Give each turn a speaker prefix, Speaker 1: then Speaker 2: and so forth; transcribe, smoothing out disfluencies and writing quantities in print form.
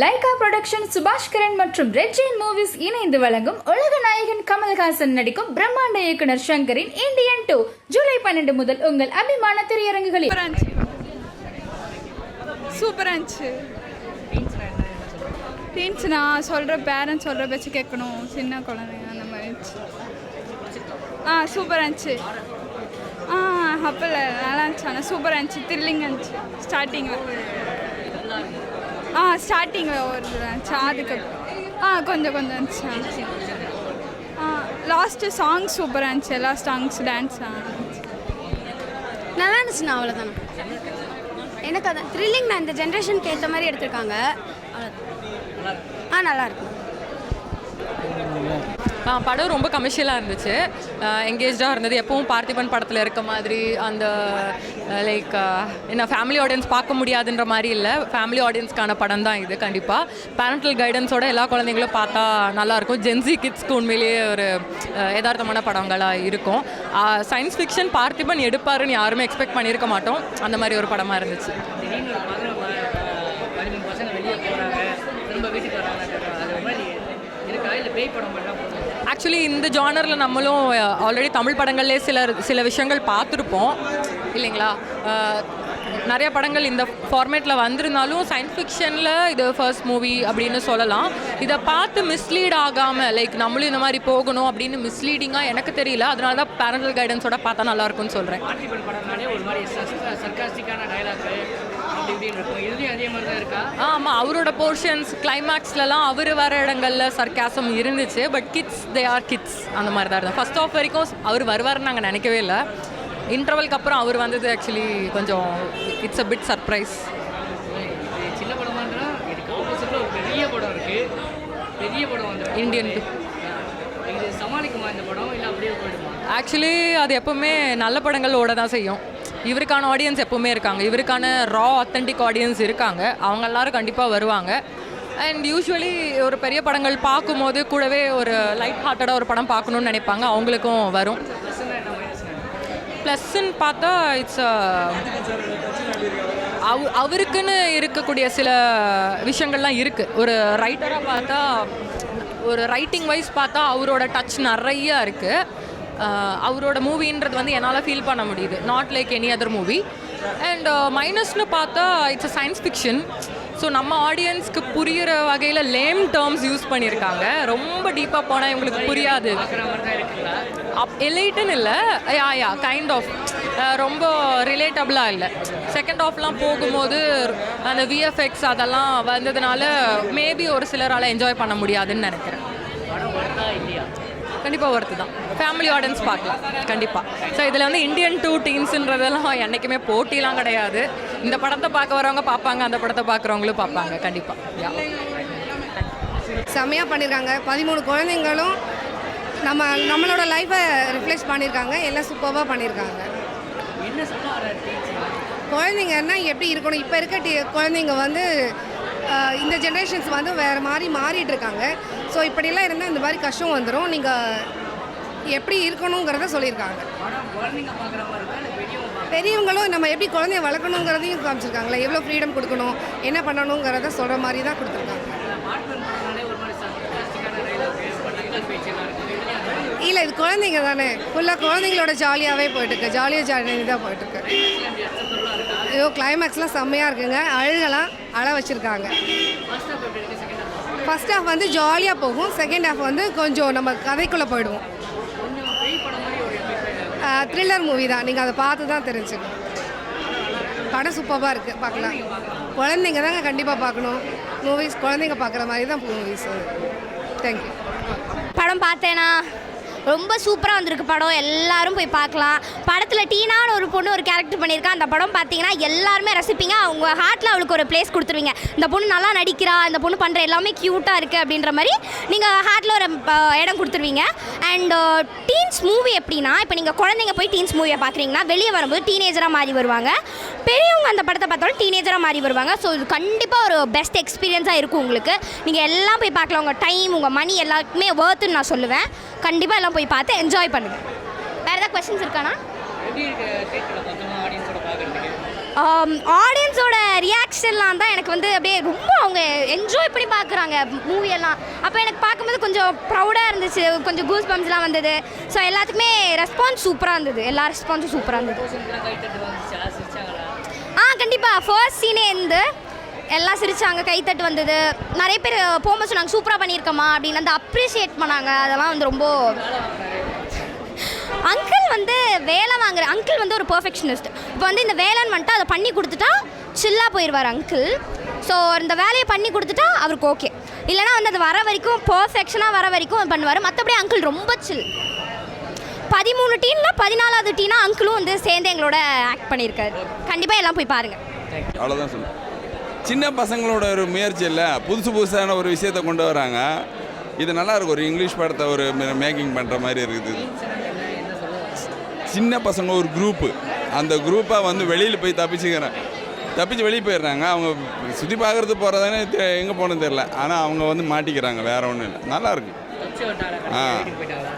Speaker 1: Lyca production Subaskaran மற்றும் red Jain movies இணைந்து வழங்கும் உலக நாயகன் கமல்ஹாசன் நடிக்கும் பிரம்மாண்ட இயக்குனர் ஷங்கரின் இந்தியன் 2 ஜூலை 12 முதல் உங்கள் அபிமான திரையரங்குகளில்.
Speaker 2: சூப்பராக இருந்துச்சு. டீன்ஸ் நான் சொல்கிற பேரண்ட்ஸ் சொல்கிற பேச்சு கேட்கணும், சின்ன குழந்தைங்க அந்த மாதிரி இருந்துச்சு. சூப்பராக இருந்துச்சு. அப்போல நல்லா இருந்துச்சு. ஆனால் சூப்பராக இருந்துச்சு. த்ரில்லிங் இருந்துச்சு. ஸ்டார்டிங்கில் ஒரு இருந்துச்சு. அதுக்கு கொஞ்சம் இருந்துச்சு. லாஸ்ட்டு சாங்ஸ் சூப்பராக இருந்துச்சு. எல்லா சாங்ஸ் டான்ஸ்
Speaker 3: நல்லா இருந்துச்சுண்ணா. அவ்வளோதானே எனக்கு அதான் த்ரில்லிங் தான். இந்த ஜென்ரேஷனுக்கு ஏற்ற மாதிரி எடுத்திருக்காங்க. நல்லாயிருக்கும்.
Speaker 4: படம் ரொம்ப கமர்ஷியலாக இருந்துச்சு. எங்கேஜாக இருந்தது. எப்பவும் பார்த்திபன் படத்தில் இருக்க மாதிரி அந்த லைக் என்ன ஃபேமிலி ஆடியன்ஸ் பார்க்க முடியாதுன்ற மாதிரி இல்லை. ஃபேமிலி ஆடியன்ஸ்க்கான படம் தான் இது. கண்டிப்பாக பேரண்டல் கைடன்ஸோட எல்லா குழந்தைங்களும் பார்த்தா நல்லாயிருக்கும். ஜென்சி கிட்ஸ்க்கு உண்மையிலேயே ஒரு யதார்த்தமான படங்களாக இருக்கும். சயின்ஸ் ஃபிக்ஷன் பார்த்திபன் எடுப்பாருன்னு யாருமே எக்ஸ்பெக்ட் பண்ணியிருக்க மாட்டோம். அந்த மாதிரி ஒரு படமாக இருந்துச்சு. ஆக்சுவலி இந்த ஜானரில் நம்மளும் ஆல்ரெடி தமிழ் படங்கள்லேயே சில விஷயங்கள் பார்த்துருப்போம் இல்லைங்களா. நிறைய படங்கள் இந்த ஃபார்மேட்டில் வந்திருந்தாலும் சயின்ஸ் ஃபிக்ஷனில் இது ஃபர்ஸ்ட் மூவி அப்படின்னு சொல்லலாம். இதை பார்த்து மிஸ்லீட் ஆகாமல் லைக் நம்மளும் இந்த மாதிரி போகணும் அப்படின்னு மிஸ்லீடிங்காக எனக்கு தெரியல. அதனால தான் பேரண்டல் கைடன்ஸோட பார்த்தா நல்லாயிருக்கும்னு சொல்கிறேன். ஆமாம், அவரோட போர்ஷன்ஸ் கிளைமேக்ஸ்லலாம் அவர் வர இடங்களில் சர்க்காசம் இருந்துச்சு. But kids they are kids அந்த மாதிரி தான் இருந்தது. ஃபர்ஸ்ட் ஆஃப் வரைக்கும் அவர் வருவார்னு நாங்கள் நினைக்கவே இல்லை. இன்டர்வலுக்கு அப்புறம் அவர் வந்தது ஆக்சுவலி கொஞ்சம் இட்ஸ் அ பிட் சர்ப்ரைஸ்.
Speaker 5: சின்ன படமானா இதுக்கு ஆப்போசிட்டில் ஒரு பெரிய படம் இருக்குது. பெரிய படம் வந்து
Speaker 4: இந்தியன் 2
Speaker 5: இது சமாளிக்குமா இந்த படம், இல்லை அப்படியே போயிடுமா?
Speaker 4: ஆக்சுவலி அது எப்போவுமே நல்ல படங்களோட தான் செய்யும். இவருக்கான ஆடியன்ஸ் எப்போவுமே இருக்காங்க. இவருக்கான ரா அத்தன்டிக் ஆடியன்ஸ் இருக்காங்க. அவங்க எல்லாரும் கண்டிப்பாக வருவாங்க. அண்ட் யூஸ்வலி ஒரு பெரிய படங்கள் பார்க்கும்போது கூடவே ஒரு லைட் ஹார்ட்டடாக ஒரு படம் பார்க்கணுன்னு நினைப்பாங்க. அவங்களுக்கும் வரும். ப்ளஸ்ன்னு பார்த்தா இட்ஸ் அவருக்குன்னு இருக்கக்கூடிய சில விஷயங்கள்லாம் இருக்குது. ஒரு ரைட்டராக பார்த்தா, ஒரு ரைட்டிங் வைஸ் பார்த்தா அவரோட டச் நிறையா இருக்குது. அவரோட மூவின்றது வந்து என்னால் ஃபீல் பண்ண முடியுது. Not like any other movie. And மைனஸ்னு பார்த்தா it's a science fiction. So நம்ம ஆடியன்ஸ்க்கு புரிகிற வகையில் லேம் டேர்ம்ஸ் யூஸ் பண்ணியிருக்காங்க. ரொம்ப டீப்பாக போனால் இவங்களுக்கு புரியாது. எலைட்டுன்னு இல்லை, யா கைண்ட் ஆஃப் ரொம்ப ரிலேட்டபிளாக இல்லை. செகண்ட் ஆஃப்லாம் போகும்போது அந்த விஎஃப்எக்ஸ் அதெல்லாம் வந்ததுனால மேபி ஒரு சிலரால் என்ஜாய் பண்ண முடியாதுன்னு நினைக்கிறேன். கண்டிப்பாக ஒர்த்து தான். ஃபேமிலி ஆடியன்ஸ் பார்க்கலாம் கண்டிப்பாக. ஸோ இதில் வந்து இந்தியன் 2 டீன்ஸுன்றதெல்லாம் என்றைக்குமே போட்டிலாம் கிடையாது. இந்த படத்தை பார்க்க வரவங்க பார்ப்பாங்க, அந்த படத்தை பார்க்குறவங்களும் பார்ப்பாங்க கண்டிப்பாக.
Speaker 6: செம்மையாக பண்ணியிருக்காங்க. 13 குழந்தைங்களும் நம்மளோட லைஃப்பை ரிஃப்ளெக்ட் பண்ணியிருக்காங்க. எல்லாம் சூப்பராக பண்ணியிருக்காங்க. குழந்தைங்கன்னா எப்படி இருக்கணும், இப்போ இருக்க குழந்தைங்க வந்து இந்த ஜென்ரேஷன்ஸ் வந்து வேறு மாதிரி மாறிட்டு இருக்காங்க. ஸோ இப்படிலாம் இருந்தால் இந்த மாதிரி கஷ்டம் வந்துடும். நீங்கள் எப்படி இருக்கணுங்கிறத சொல்லியிருக்காங்க. பெரியவங்களும் நம்ம எப்படி குழந்தைய வளர்க்கணுங்கிறதையும் காமிச்சிருக்காங்களே. எவ்வளோ ஃப்ரீடம் கொடுக்கணும், என்ன பண்ணணுங்கிறத சொல்கிற மாதிரி தான் கொடுத்துருக்காங்க. இல்லை, இது குழந்தைங்க தானே, ஃபுல்லாக குழந்தைங்களோட ஜாலியாகவே போயிட்டுருக்கு. ஜாலியாக தான் போயிட்டுருக்கு. ஐயோ, கிளைமேக்ஸ்லாம் செம்மையாக இருக்குங்க. அழ வச்சுருக்காங்க. ஃபர்ஸ்ட் ஹாஃப் வந்து ஜாலியாக போகும். செகண்ட் ஹாஃப் வந்து கொஞ்சம் நம்ம கதைக்குள்ளே போயிடுவோம். த்ரில்லர் மூவி தான். நீங்கள் அதை பார்த்து தான் தெரிஞ்சுக்கணும். படம் சூப்பராக இருக்குது, பார்க்கலாம். குழந்தைங்க தாங்க கண்டிப்பாக பார்க்கணும். மூவிஸ் குழந்தைங்க பார்க்குற மாதிரி தான் மூவிஸ். தேங்க்யூ.
Speaker 3: படம் பார்த்தேனா ரொம்ப சூப்பராக வந்திருக்கு படம். எல்லாரும் போய் பார்க்கலாம். படத்தில் டீனான்னு ஒரு பொண்ணு ஒரு கேரக்டர் பண்ணியிருக்கா. அந்த படம் பார்த்தீங்கன்னா எல்லாருமே ரசிப்பீங்க. அவங்க ஹார்ட்டில் அவளுக்கு ஒரு பிளேஸ் கொடுத்துருவீங்க. இந்த பொண்ணு நல்லா நடிக்கிறா, இந்த பொண்ணு பண்ணுற எல்லாமே க்யூட்டாக இருக்குது அப்படின்ற மாதிரி நீங்கள் ஹார்ட்டில் ஒரு இடம் கொடுத்துருவீங்க. அண்ட் டீன்ஸ் மூவி எப்படின்னா, இப்போ நீங்கள் குழந்தைங்க போய் டீன்ஸ் மூவியை பார்க்குறீங்கன்னா வெளியே வரும்போது டீனேஜராக மாறி வருவாங்க. பெரியவங்க அந்த படத்தை பார்த்தாலும் டீனேஜராக மாறி வருவாங்க. ஸோ இது கண்டிப்பாக ஒரு பெஸ்ட் எக்ஸ்பீரியன்ஸாக இருக்கும் உங்களுக்கு. நீங்கள் எல்லாம் போய் பார்க்கலாம். உங்கள் டைம், உங்கள் மணி எல்லாருக்குமே ஒர்த்துன்னு நான் சொல்லுவேன். கண்டிப்பாக எல்லாம் போய் பார்த்து என்ஜாய் பண்ணுங்கள். வேறு ஏதாவது கொஸ்டின்ஸ் இருக்கானா? ஆடியன்ஸோட ரியாக்ஷன்லாம் தான் எனக்கு வந்து அப்படியே ரொம்ப அவங்க என்ஜாய் பண்ணி பார்க்குறாங்க மூவியெல்லாம். அப்போ எனக்கு பார்க்கும்போது கொஞ்சம் ப்ரௌடாக இருந்துச்சு, கொஞ்சம் கூஸ் பம்ப்ஸ்லாம் வந்தது. ஸோ எல்லாத்துக்குமே ரெஸ்பான்ஸ் சூப்பராக இருந்தது, எல்லா ரெஸ்பான்ஸும் சூப்பராக இருந்தது. கண்டிப்பாக ஃபர்ஸ்ட் சீனே இருந்து எல்லாம் சிரித்தாங்க, கைத்தட்டு வந்தது. நிறைய பேர் போகும்போது சொன்னாங்க சூப்பராக பண்ணியிருக்கோமா அப்படின்னு, அந்த அப்ரிஷியேட் பண்ணாங்க. அதெல்லாம் வந்து ரொம்ப அங்கிள் வந்து வேலை வாங்குற அங்கிள் வந்து ஒரு பர்ஃபெக்ஷனிஸ்ட். இப்போ வந்து இந்த வேலைன்னு வந்துட்டு அதை பண்ணி கொடுத்துட்டா சில்லாக போயிடுவார் அங்கிள். ஸோ இந்த வேலையை பண்ணி கொடுத்துட்டா அவருக்கு ஓகே, இல்லைனா வந்து அது வர வரைக்கும் பர்ஃபெக்ஷனாக வர வரைக்கும் பண்ணுவார். மற்றபடி அங்கிள் ரொம்ப சில். 13 டீனில் 14வது டீனாக அங்கிளும் வந்து சேர்ந்து எங்களோட ஆக்ட் பண்ணியிருக்காரு. கண்டிப்பாக எல்லாம் போய் பாருங்கள்.
Speaker 7: அவ்வளோதான் சொல்லுங்கள். சின்ன பசங்களோட ஒரு முயற்சி இல்லை, புதுசான ஒரு விஷயத்தை கொண்டு வராங்க. இது நல்லாயிருக்கும். ஒரு இங்கிலீஷ் படத்தை ஒரு மேக்கிங் பண்ணுற மாதிரி இருக்குது. சின்ன பசங்க ஒரு குரூப்பு, அந்த குரூப்பாக வந்து வெளியில் போய் தப்பிச்சு வெளியே போயிடுறாங்க. அவங்க சுற்றி பார்க்குறது போகிறதானே எங்கே போகணுன்னு தெரில, ஆனால் அவங்க வந்து மாட்டிக்கிறாங்க, வேறு ஒன்றும் இல்லை. நல்லாயிருக்கு.